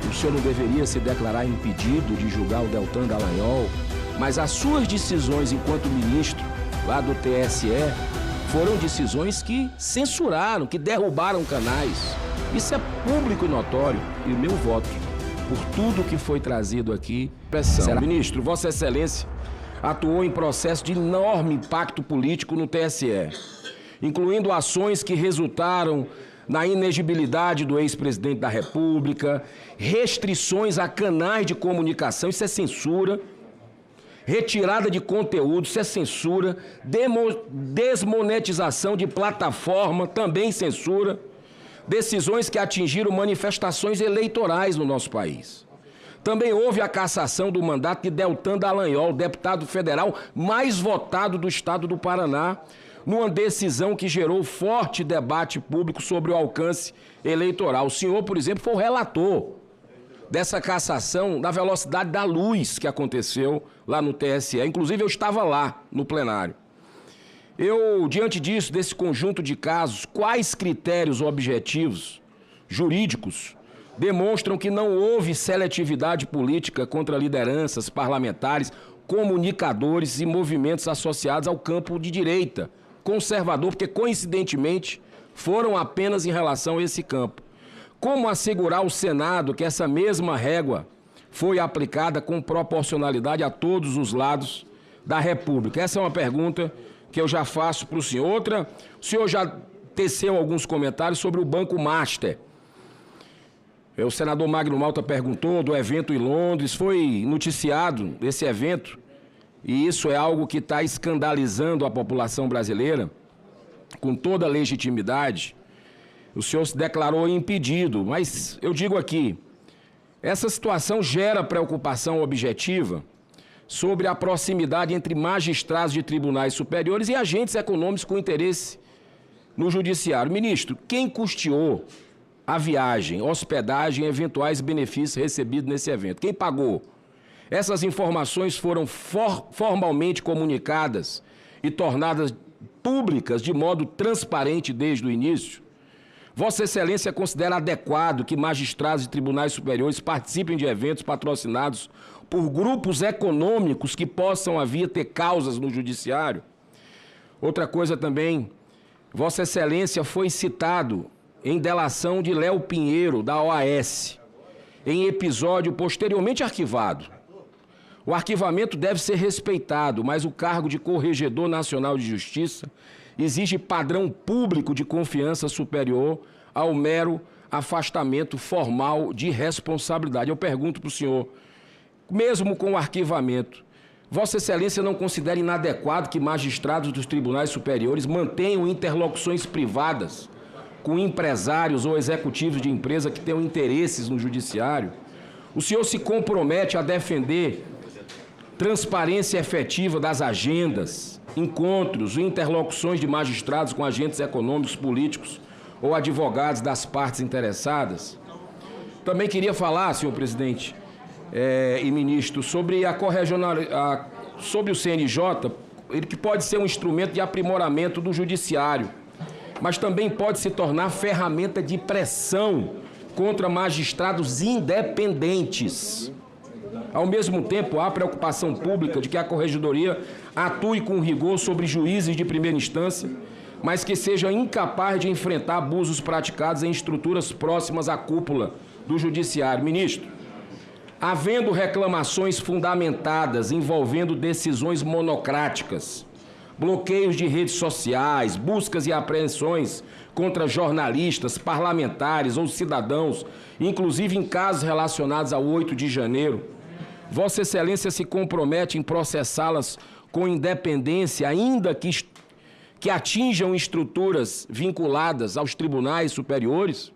o senhor não deveria se declarar impedido de julgar o Deltan Dallagnol, mas as suas decisões enquanto ministro lá do TSE foram decisões que censuraram, que derrubaram canais. Isso é público e notório. E o meu voto, por tudo que foi trazido aqui, pressão. Ministro, Vossa Excelência atuou em processo de enorme impacto político no TSE, incluindo ações que resultaram na inegibilidade do ex-presidente da República, restrições a canais de comunicação, isso é censura, retirada de conteúdo, isso é censura, desmonetização de plataforma, também censura, decisões que atingiram manifestações eleitorais no nosso país. Também houve a cassação do mandato de Deltan Dallagnol, deputado federal mais votado do estado do Paraná, numa decisão que gerou forte debate público sobre o alcance eleitoral. O senhor, por exemplo, foi o relator dessa cassação na velocidade da luz que aconteceu lá no TSE. Inclusive, eu estava lá no plenário. Diante disso, desse conjunto de casos, quais critérios objetivos, jurídicos, demonstram que não houve seletividade política contra lideranças parlamentares, comunicadores e movimentos associados ao campo de direita, conservador, porque, coincidentemente, foram apenas em relação a esse campo. Como assegurar ao Senado que essa mesma régua foi aplicada com proporcionalidade a todos os lados da República? Essa é uma pergunta que eu já faço para o senhor. Outra, o senhor já teceu alguns comentários sobre o Banco Master. O senador Magno Malta perguntou do evento em Londres, foi noticiado esse evento, e isso é algo que está escandalizando a população brasileira, com toda a legitimidade. O senhor se declarou impedido, mas eu digo aqui, essa situação gera preocupação objetiva sobre a proximidade entre magistrados de tribunais superiores e agentes econômicos com interesse no judiciário. Ministro, quem custeou a viagem, hospedagem e eventuais benefícios recebidos nesse evento? Quem pagou? Essas informações foram formalmente comunicadas e tornadas públicas de modo transparente desde o início? Vossa Excelência considera adequado que magistrados de tribunais superiores participem de eventos patrocinados por grupos econômicos que possam vir ter causas no judiciário? Outra coisa também, Vossa Excelência foi citado em delação de Léo Pinheiro, da OAS, em episódio posteriormente arquivado. O arquivamento deve ser respeitado, mas o cargo de Corregedor Nacional de Justiça exige padrão público de confiança superior ao mero afastamento formal de responsabilidade. Eu pergunto para o senhor, mesmo com o arquivamento, Vossa Excelência não considera inadequado que magistrados dos tribunais superiores mantenham interlocuções privadas com empresários ou executivos de empresa que tenham interesses no judiciário? O senhor se compromete a defender transparência efetiva das agendas, encontros e interlocuções de magistrados com agentes econômicos, políticos ou advogados das partes interessadas? Também queria falar, senhor presidente e ministro, sobre sobre o CNJ, ele que pode ser um instrumento de aprimoramento do judiciário, mas também pode se tornar ferramenta de pressão contra magistrados independentes. Ao mesmo tempo, há preocupação pública de que a Corregedoria atue com rigor sobre juízes de primeira instância, mas que seja incapaz de enfrentar abusos praticados em estruturas próximas à cúpula do Judiciário. Ministro, havendo reclamações fundamentadas envolvendo decisões monocráticas, bloqueios de redes sociais, buscas e apreensões contra jornalistas, parlamentares ou cidadãos, inclusive em casos relacionados ao 8 de janeiro, Vossa Excelência se compromete em processá-las com independência, ainda que atinjam estruturas vinculadas aos tribunais superiores?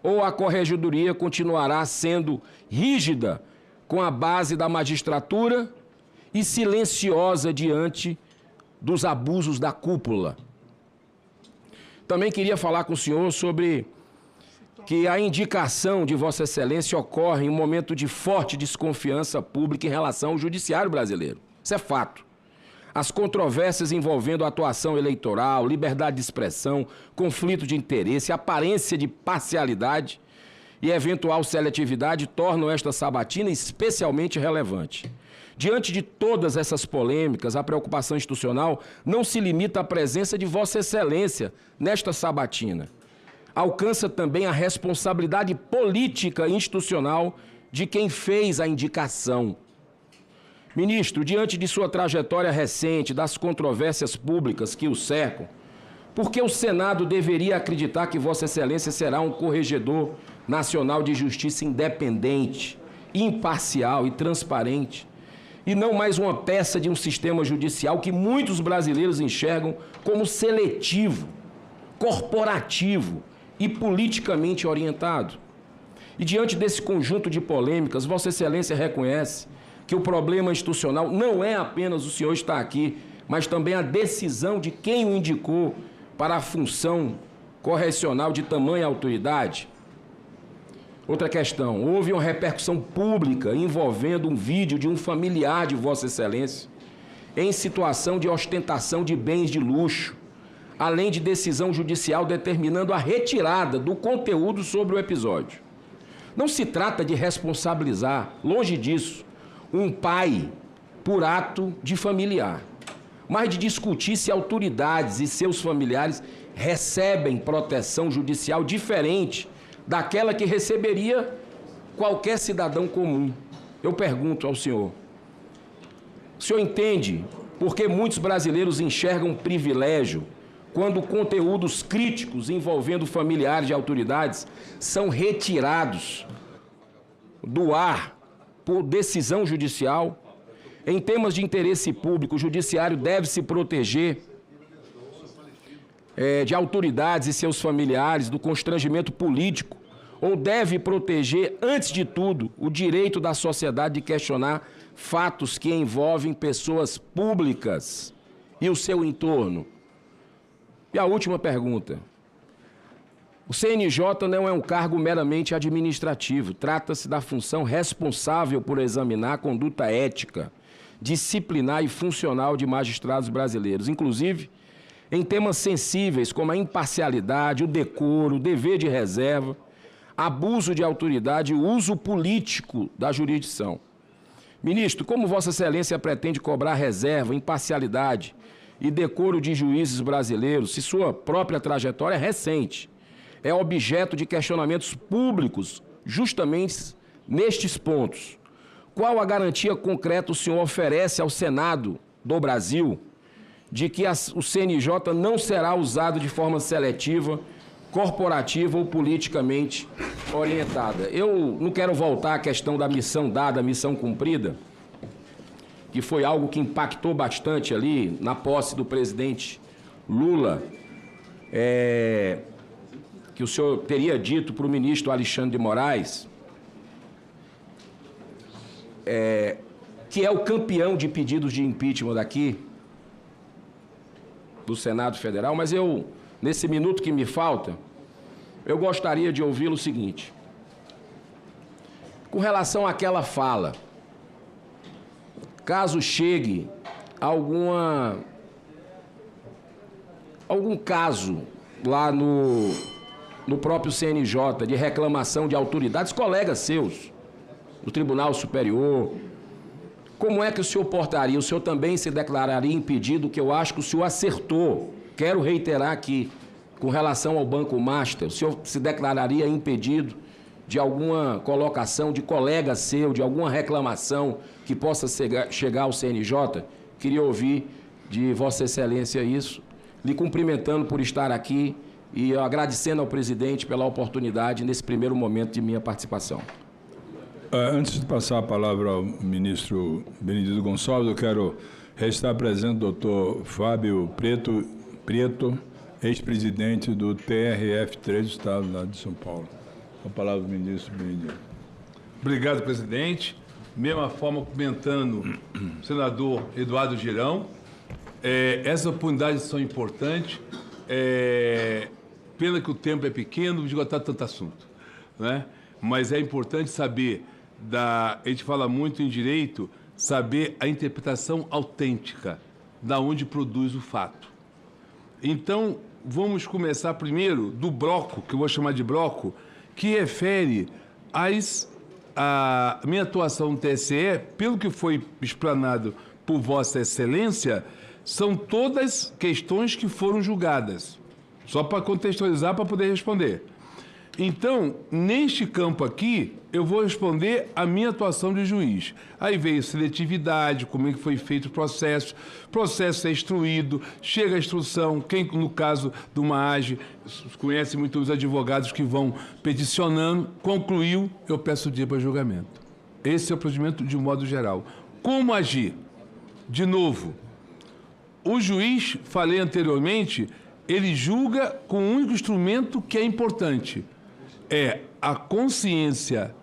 Ou a Corregedoria continuará sendo rígida com a base da magistratura e silenciosa diante dos abusos da cúpula? Também queria falar com o senhor sobre que a indicação de Vossa Excelência ocorre em um momento de forte desconfiança pública em relação ao judiciário brasileiro. Isso é fato. As controvérsias envolvendo atuação eleitoral, liberdade de expressão, conflito de interesse, aparência de parcialidade e eventual seletividade tornam esta sabatina especialmente relevante. Diante de todas essas polêmicas, a preocupação institucional não se limita à presença de Vossa Excelência nesta sabatina. Alcança também a responsabilidade política e institucional de quem fez a indicação. Ministro, diante de sua trajetória recente, das controvérsias públicas que o cercam, por que o Senado deveria acreditar que Vossa Excelência será um corregedor nacional de justiça independente, imparcial e transparente, e não mais uma peça de um sistema judicial que muitos brasileiros enxergam como seletivo, corporativo e politicamente orientado? E diante desse conjunto de polêmicas, Vossa Excelência reconhece que o problema institucional não é apenas o senhor estar aqui, mas também a decisão de quem o indicou para a função correcional de tamanha autoridade? Outra questão, houve uma repercussão pública envolvendo um vídeo de um familiar de Vossa Excelência em situação de ostentação de bens de luxo, além de decisão judicial determinando a retirada do conteúdo sobre o episódio. Não se trata de responsabilizar, longe disso, um pai por ato de familiar, mas de discutir se autoridades e seus familiares recebem proteção judicial diferente daquela que receberia qualquer cidadão comum. Eu pergunto ao senhor, o senhor entende por que muitos brasileiros enxergam privilégio quando conteúdos críticos envolvendo familiares de autoridades são retirados do ar por decisão judicial? Em temas de interesse público, o judiciário deve se proteger de autoridades e seus familiares do constrangimento político, ou deve proteger, antes de tudo, o direito da sociedade de questionar fatos que envolvem pessoas públicas e o seu entorno? E a última pergunta. O CNJ não é um cargo meramente administrativo, trata-se da função responsável por examinar a conduta ética, disciplinar e funcional de magistrados brasileiros, inclusive em temas sensíveis como a imparcialidade, o decoro, o dever de reserva, abuso de autoridade e uso político da jurisdição. Ministro, como Vossa Excelência pretende cobrar reserva, imparcialidade e decoro de juízes brasileiros se sua própria trajetória é recente? É objeto de questionamentos públicos justamente nestes pontos. Qual a garantia concreta o senhor oferece ao Senado do Brasil de que o CNJ não será usado de forma seletiva, corporativa ou politicamente orientada? Eu não quero voltar à questão da missão dada, missão cumprida, que foi algo que impactou bastante ali na posse do presidente Lula, que o senhor teria dito para o ministro Alexandre de Moraes, que é o campeão de pedidos de impeachment daqui, do Senado Federal, mas eu, nesse minuto que me falta, eu gostaria de ouvi-lo o seguinte. Com relação àquela fala, caso chegue algum caso lá no próprio CNJ de reclamação de autoridades, colegas seus, do Tribunal Superior, como é que o senhor portaria? O senhor também se declararia impedido, que eu acho que o senhor acertou. Quero reiterar aqui, com relação ao Banco Master, o senhor se declararia impedido de alguma colocação de colega seu, de alguma reclamação que possa chegar ao CNJ? Queria ouvir de Vossa Excelência isso, lhe cumprimentando por estar aqui e agradecendo ao presidente pela oportunidade nesse primeiro momento de minha participação. Antes de passar a palavra ao ministro Benedito Gonçalves, eu quero restar presente o doutor Fábio Preto, ex-presidente do TRF3 do Estado lá de São Paulo. A palavra do ministro Benedito. Obrigado, presidente. Mesma forma, cumprimentando o senador Eduardo Girão. Essas oportunidades são importantes. Pena que o tempo é pequeno, de esgotar tanto assunto, né? Mas é importante saber, a gente fala muito em direito, saber a interpretação autêntica, da onde produz o fato. Então, vamos começar primeiro do bloco, que eu vou chamar de bloco, que refere a minha atuação no TSE, pelo que foi explanado por Vossa Excelência, são todas questões que foram julgadas. Só para contextualizar, para poder responder. Então, neste campo aqui, eu vou responder a minha atuação de juiz. Aí veio seletividade, como é que foi feito o processo é instruído, chega a instrução, quem, no caso de uma AGE, conhece muito os advogados que vão peticionando, concluiu, eu peço o dia para julgamento. Esse é o procedimento de um modo geral. Como agir? De novo, o juiz, falei anteriormente, ele julga com um único instrumento que é importante, é a consciência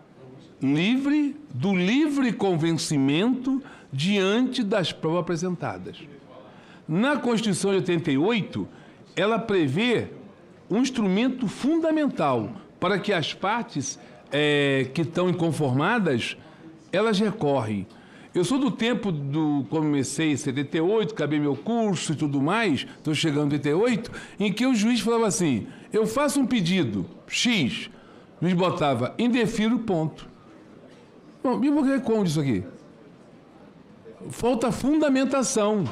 livre do livre convencimento diante das provas apresentadas. Na Constituição de 88, ela prevê um instrumento fundamental para que as partes que estão inconformadas, elas recorrem. Eu sou do tempo comecei em 78, acabei meu curso e tudo mais, estou chegando em 88, em que o juiz falava assim, eu faço um pedido, X, o juiz botava, indefiro, ponto. Bom, e eu vou responder isso aqui. Falta fundamentação.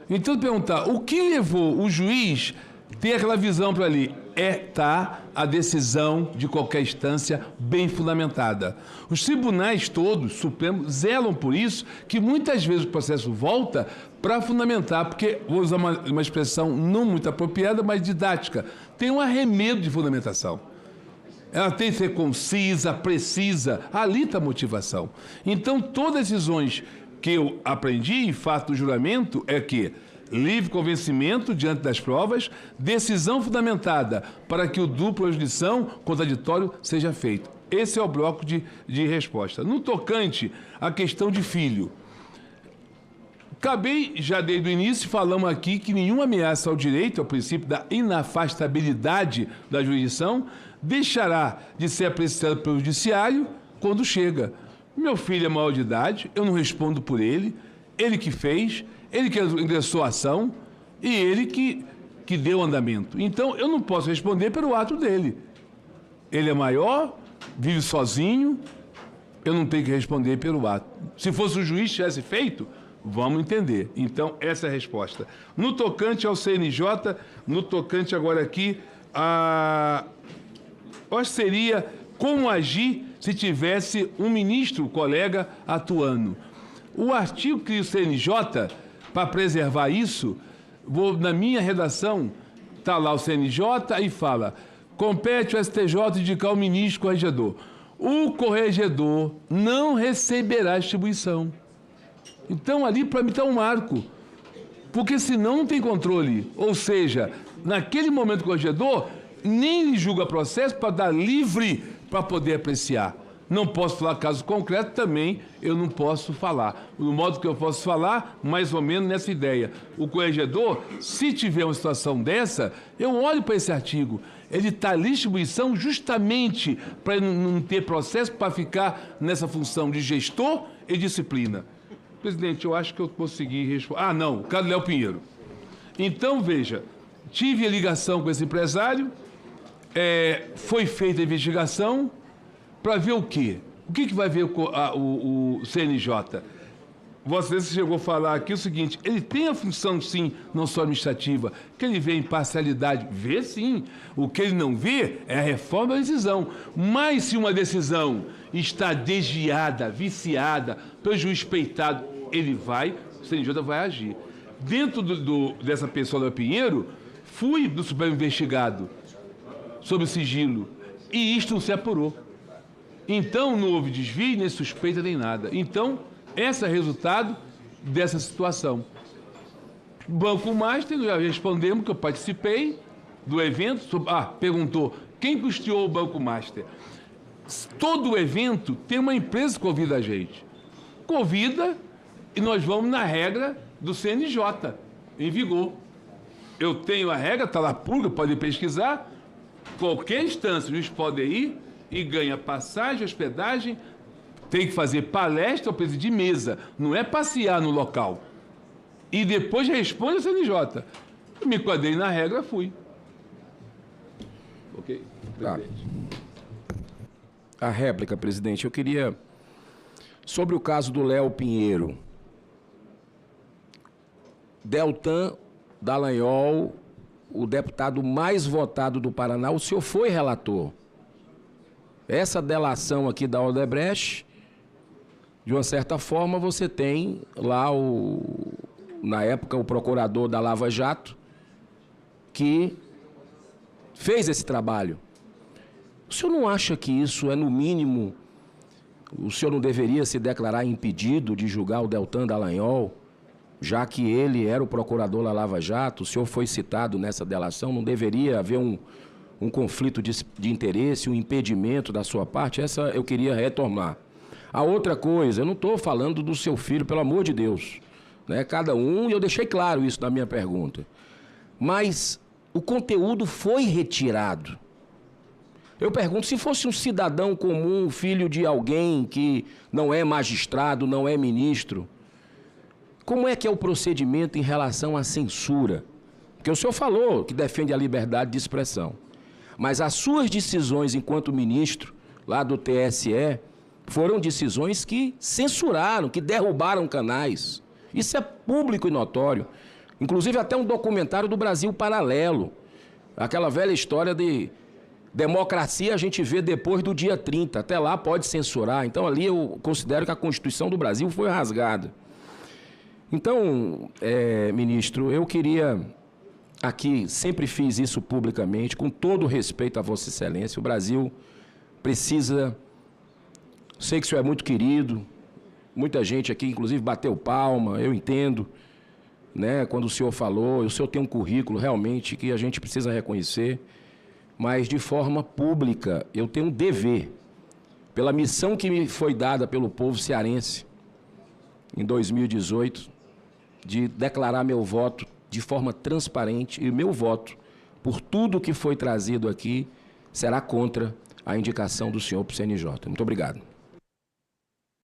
Então, perguntar, o que levou o juiz ter aquela visão para ali? A decisão de qualquer instância bem fundamentada. Os tribunais todos, Supremo, zelam por isso, que muitas vezes o processo volta para fundamentar, porque, vou usar uma expressão não muito apropriada, mas didática, tem um arremedo de fundamentação. Ela tem que ser concisa, precisa, ali está a motivação. Então, todas as decisões que eu aprendi e faço do juramento é que livre convencimento diante das provas, decisão fundamentada para que o duplo jurisdição contraditório seja feito. Esse é o bloco de resposta. No tocante à questão de filho, acabei já desde o início, falamos aqui que nenhuma ameaça ao direito, ao princípio da inafastabilidade da jurisdição, deixará de ser apreciado pelo judiciário quando chega. Meu filho é maior de idade, eu não respondo por ele que fez, ele que ingressou a ação e ele que deu andamento. Então, eu não posso responder pelo ato dele. Ele é maior, vive sozinho, eu não tenho que responder pelo ato. Se fosse o juiz que tivesse feito, vamos entender. Então, essa é a resposta. No tocante ao CNJ, no tocante agora aqui, eu acho que seria como agir se tivesse um ministro, colega, atuando. O artigo que o CNJ, para preservar isso, na minha redação, está lá o CNJ e fala, compete o STJ indicar o ministro corregedor. O corregedor não receberá distribuição. Então, ali, para mim, está um marco. Porque senão não tem controle. Ou seja, naquele momento o corregedor nem lhe julga processo para dar livre para poder apreciar. Não posso falar caso concreto, também eu não posso falar. No modo que eu posso falar, mais ou menos nessa ideia. O corregedor, se tiver uma situação dessa, eu olho para esse artigo. Ele está ali em distribuição justamente para não ter processo, para ficar nessa função de gestor e disciplina. Presidente, eu acho que eu consegui responder. Ah, não, o caso do Léo Pinheiro. Então, veja, tive a ligação com esse empresário, foi feita a investigação para ver o quê? O que vai ver o CNJ? Você chegou a falar aqui o seguinte, ele tem a função, sim, não só administrativa, que ele vê imparcialidade, vê sim. O que ele não vê é a reforma da decisão. Mas se uma decisão está desviada, viciada, pelo juiz peitado, o CNJ vai agir. Dentro dessa pessoa do Pinheiro, fui do Supremo investigado sobre o sigilo, e isto não se apurou. Então, não houve desvio, nem suspeita, nem nada. Então, esse é o resultado dessa situação. Banco Master, já respondemos que eu participei do evento. Perguntou, quem custeou o Banco Master? Todo o evento tem uma empresa que convida a gente. Convida e nós vamos na regra do CNJ, em vigor. Eu tenho a regra, está lá pública, pode pesquisar. Qualquer instância, o juiz pode ir e ganha passagem, hospedagem, tem que fazer palestra ou presidir mesa, não é passear no local. E depois responde ao CNJ. Eu me enquadrei na regra, fui. Ok? Tá. a réplica, presidente. Eu queria... Sobre o caso do Léo Pinheiro. Deltan Dallagnol, o deputado mais votado do Paraná, o senhor foi relator. Essa delação aqui da Odebrecht, de uma certa forma, você tem lá, na época, o procurador da Lava Jato, que fez esse trabalho. O senhor não acha que isso é, no mínimo, o senhor não deveria se declarar impedido de julgar o Deltan Dallagnol, já que ele era o procurador da Lava Jato, o senhor foi citado nessa delação, não deveria haver um conflito de interesse, um impedimento da sua parte? Essa eu queria retornar. A outra coisa, eu não estou falando do seu filho, pelo amor de Deus, né? Cada um, e eu deixei claro isso na minha pergunta. Mas o conteúdo foi retirado. Eu pergunto, se fosse um cidadão comum, filho de alguém que não é magistrado, não é ministro, como é que é o procedimento em relação à censura? Porque o senhor falou que defende a liberdade de expressão. Mas as suas decisões enquanto ministro, lá do TSE, foram decisões que censuraram, que derrubaram canais. Isso é público e notório. Inclusive até um documentário do Brasil Paralelo. Aquela velha história de democracia a gente vê depois do dia 30. Até lá pode censurar. Então ali eu considero que a Constituição do Brasil foi rasgada. Então, ministro, eu queria aqui, sempre fiz isso publicamente, com todo o respeito a Vossa Excelência. O Brasil precisa... Sei que o senhor é muito querido, muita gente aqui, inclusive, bateu palma, eu entendo, né, quando o senhor falou, o senhor tem um currículo realmente que a gente precisa reconhecer, mas de forma pública eu tenho um dever, pela missão que me foi dada pelo povo cearense em 2018, de declarar meu voto de forma transparente, e meu voto, por tudo que foi trazido aqui, será contra a indicação do senhor para o CNJ. Muito obrigado.